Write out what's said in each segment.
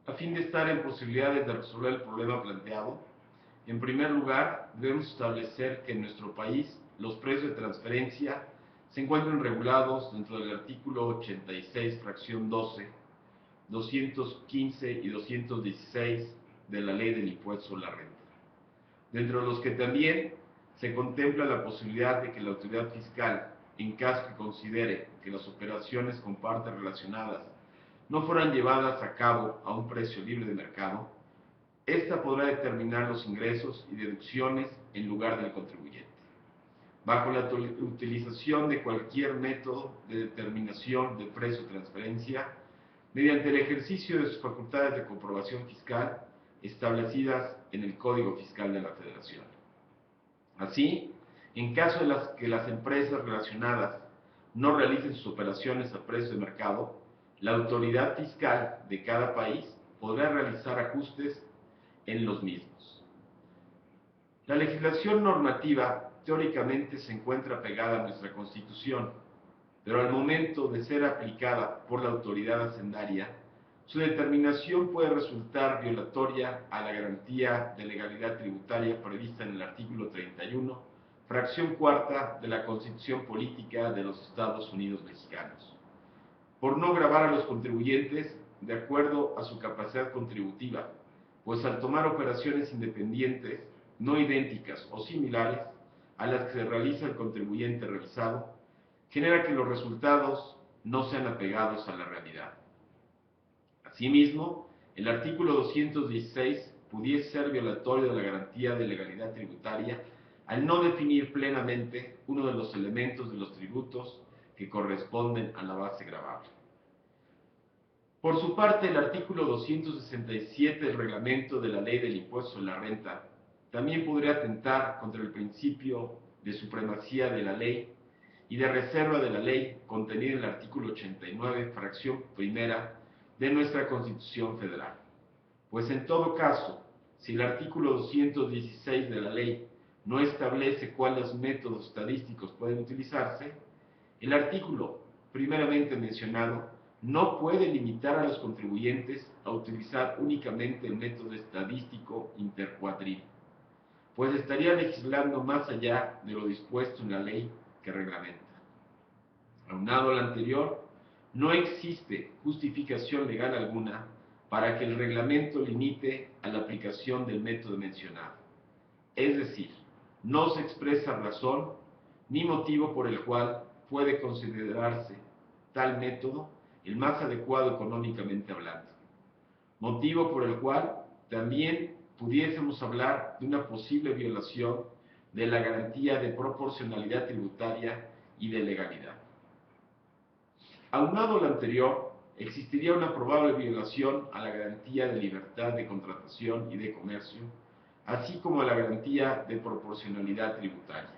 A fin de estar en posibilidades de resolver el problema planteado, en primer lugar, debemos establecer que en nuestro país los precios de transferencia se encuentran regulados dentro del artículo 86, fracción 12, 215 y 216 de la Ley del Impuesto sobre la Renta, dentro de los que también se contempla la posibilidad de que la autoridad fiscal, en caso que considere que las operaciones con partes relacionadas no fueran llevadas a cabo a un precio libre de mercado, esta podrá determinar los ingresos y deducciones en lugar del contribuyente, bajo la utilización de cualquier método de determinación del precio de transferencia, mediante el ejercicio de sus facultades de comprobación fiscal establecidas en el Código Fiscal de la Federación. Así, en caso de que las empresas relacionadas no realicen sus operaciones a precio de mercado, la autoridad fiscal de cada país podrá realizar ajustes en los mismos. La legislación normativa teóricamente se encuentra pegada a nuestra Constitución, pero al momento de ser aplicada por la autoridad hacendaria, su determinación puede resultar violatoria a la garantía de legalidad tributaria prevista en el artículo 31, fracción cuarta de la Constitución Política de los Estados Unidos Mexicanos, por no gravar a los contribuyentes de acuerdo a su capacidad contributiva, pues al tomar operaciones independientes, no idénticas o similares a las que se realiza el contribuyente revisado, genera que los resultados no sean apegados a la realidad. Asimismo, el artículo 216 pudiese ser violatorio de la garantía de legalidad tributaria al no definir plenamente uno de los elementos de los tributos que corresponden a la base gravable. Por su parte, el artículo 267 del reglamento de la Ley del Impuesto sobre la Renta también podría atentar contra el principio de supremacía de la ley y de reserva de la ley contenida en el artículo 89, fracción primera de nuestra Constitución Federal. Pues en todo caso, si el artículo 216 de la ley no establece cuáles métodos estadísticos pueden utilizarse, el artículo primeramente mencionado no puede limitar a los contribuyentes a utilizar únicamente el método estadístico intercuatril, pues estaría legislando más allá de lo dispuesto en la ley que reglamenta. Aunado al anterior, no existe justificación legal alguna para que el reglamento limite a la aplicación del método mencionado. Es decir, no se expresa razón ni motivo por el cual puede considerarse tal método el más adecuado económicamente hablando. Motivo por el cual también pudiésemos hablar de una posible violación de la garantía de proporcionalidad tributaria y de legalidad. Aunado a lo anterior, existiría una probable violación a la garantía de libertad de contratación y de comercio, así como a la garantía de proporcionalidad tributaria.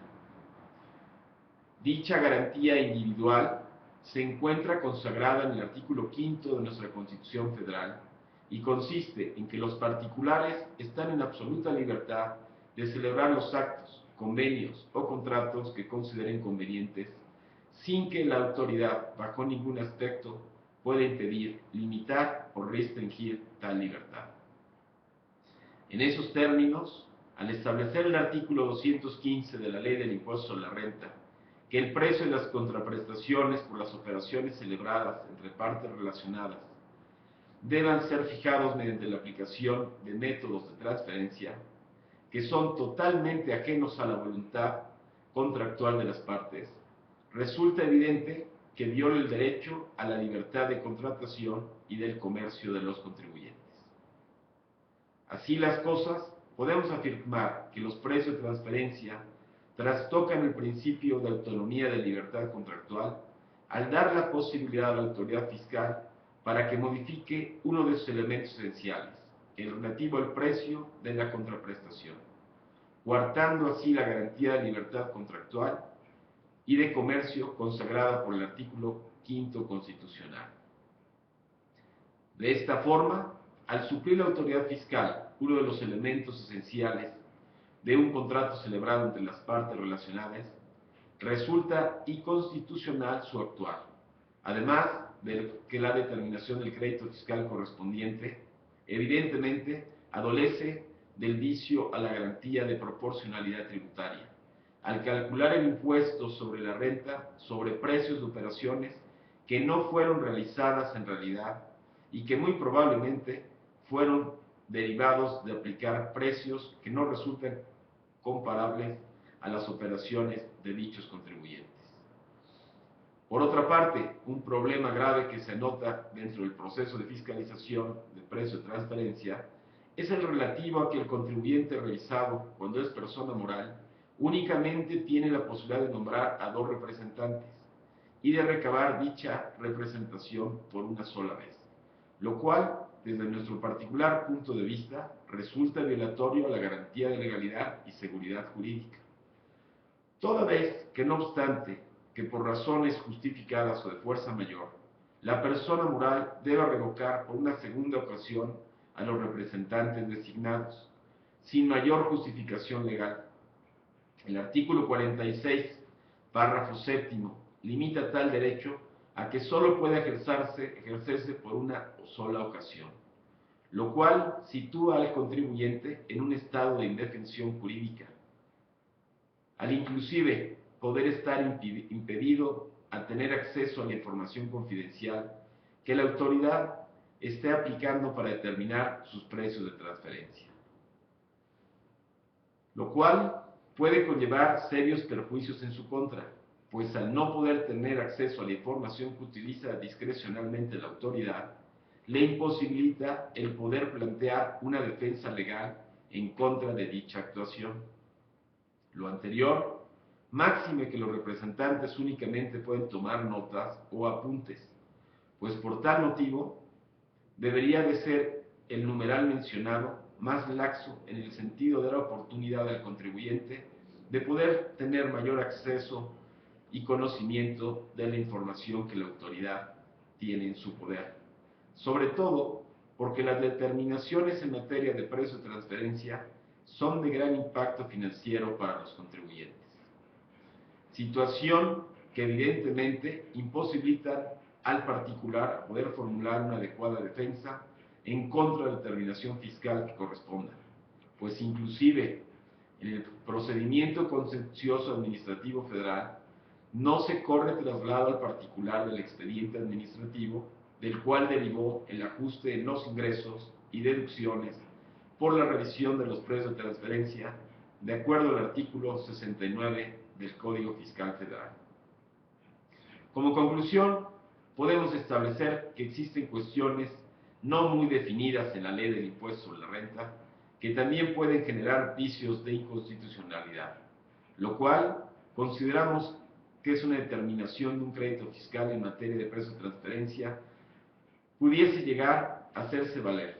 Dicha garantía individual se encuentra consagrada en el artículo 5 de nuestra Constitución Federal y consiste en que los particulares están en absoluta libertad de celebrar los actos, convenios o contratos que consideren convenientes, sin que la autoridad, bajo ningún aspecto, pueda impedir, limitar o restringir tal libertad. En esos términos, al establecer el artículo 215 de la Ley del Impuesto sobre la Renta, que el precio de las contraprestaciones por las operaciones celebradas entre partes relacionadas deban ser fijados mediante la aplicación de métodos de transferencia que son totalmente ajenos a la voluntad contractual de las partes, resulta evidente que viola el derecho a la libertad de contratación y del comercio de los contribuyentes. Así las cosas, podemos afirmar que los precios de transferencia trastocan el principio de autonomía de libertad contractual al dar la posibilidad a la autoridad fiscal para que modifique uno de sus elementos esenciales, el relativo al precio de la contraprestación, coartando así la garantía de libertad contractual y de comercio consagrada por el artículo 5 constitucional. De esta forma, al suplir la autoridad fiscal uno de los elementos esenciales de un contrato celebrado entre las partes relacionadas, resulta inconstitucional su actuar, además de que la determinación del crédito fiscal correspondiente evidentemente adolece del vicio a la garantía de proporcionalidad tributaria, al calcular el impuesto sobre la renta sobre precios de operaciones que no fueron realizadas en realidad y que muy probablemente fueron derivados de aplicar precios que no resultan comparables a las operaciones de dichos contribuyentes. Por otra parte, un problema grave que se nota dentro del proceso de fiscalización de precio de transferencia es el relativo a que el contribuyente revisado, cuando es persona moral, únicamente tiene la posibilidad de nombrar a 2 representantes y de recabar dicha representación por una sola vez, lo cual, desde nuestro particular punto de vista, resulta violatorio a la garantía de legalidad y seguridad jurídica. Toda vez que, no obstante, que por razones justificadas o de fuerza mayor, la persona moral deba revocar por una segunda ocasión a los representantes designados, sin mayor justificación legal. El artículo 46, párrafo séptimo, limita tal derecho a que solo puede ejercerse por una sola ocasión, lo cual sitúa al contribuyente en un estado de indefensión jurídica, al inclusive poder estar impedido a tener acceso a la información confidencial que la autoridad esté aplicando para determinar sus precios de transferencia, lo cual puede conllevar serios perjuicios en su contra, pues al no poder tener acceso a la información que utiliza discrecionalmente la autoridad, le imposibilita el poder plantear una defensa legal en contra de dicha actuación. Lo anterior, máxime que los representantes únicamente pueden tomar notas o apuntes, pues por tal motivo debería de ser el numeral mencionado más laxo en el sentido de la oportunidad del contribuyente de poder tener mayor acceso y conocimiento de la información que la autoridad tiene en su poder. Sobre todo porque las determinaciones en materia de precio de transferencia son de gran impacto financiero para los contribuyentes. Situación que evidentemente imposibilita al particular poder formular una adecuada defensa en contra de la determinación fiscal que corresponda, pues inclusive en el procedimiento contencioso administrativo federal no se corre traslado al particular del expediente administrativo del cual derivó el ajuste en los ingresos y deducciones por la revisión de los precios de transferencia de acuerdo al artículo 69 del Código Fiscal Federal. Como conclusión, podemos establecer que existen cuestiones no muy definidas en la ley del impuesto sobre la renta que también pueden generar vicios de inconstitucionalidad, lo cual consideramos que es una determinación de un crédito fiscal en materia de precio de transferencia pudiese llegar a hacerse valer,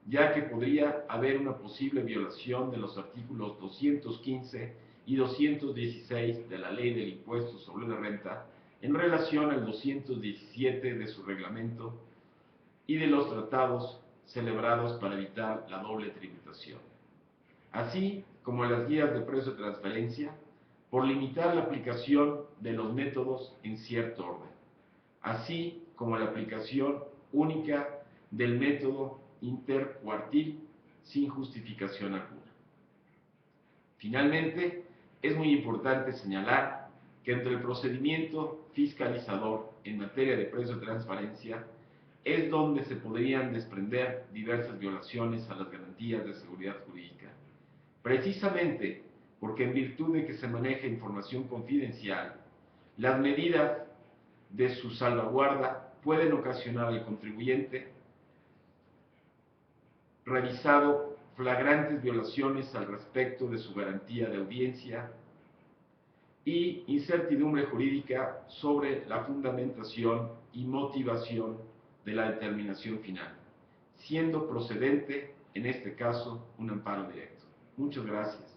ya que podría haber una posible violación de los artículos 215 y 216 de la Ley del Impuesto sobre la Renta en relación al 217 de su reglamento y de los tratados celebrados para evitar la doble tributación, así como las guías de precio de transferencia por limitar la aplicación de los métodos en cierto orden, así como la aplicación única del método intercuartil sin justificación alguna. Finalmente, es muy importante señalar que entre el procedimiento fiscalizador en materia de precio de transferencia es donde se podrían desprender diversas violaciones a las garantías de seguridad jurídica, precisamente porque en virtud de que se maneja información confidencial, las medidas de su salvaguarda pueden ocasionar al contribuyente revisado flagrantes violaciones al respecto de su garantía de audiencia y incertidumbre jurídica sobre la fundamentación y motivación de la determinación final, siendo procedente, en este caso, un amparo directo. Muchas gracias.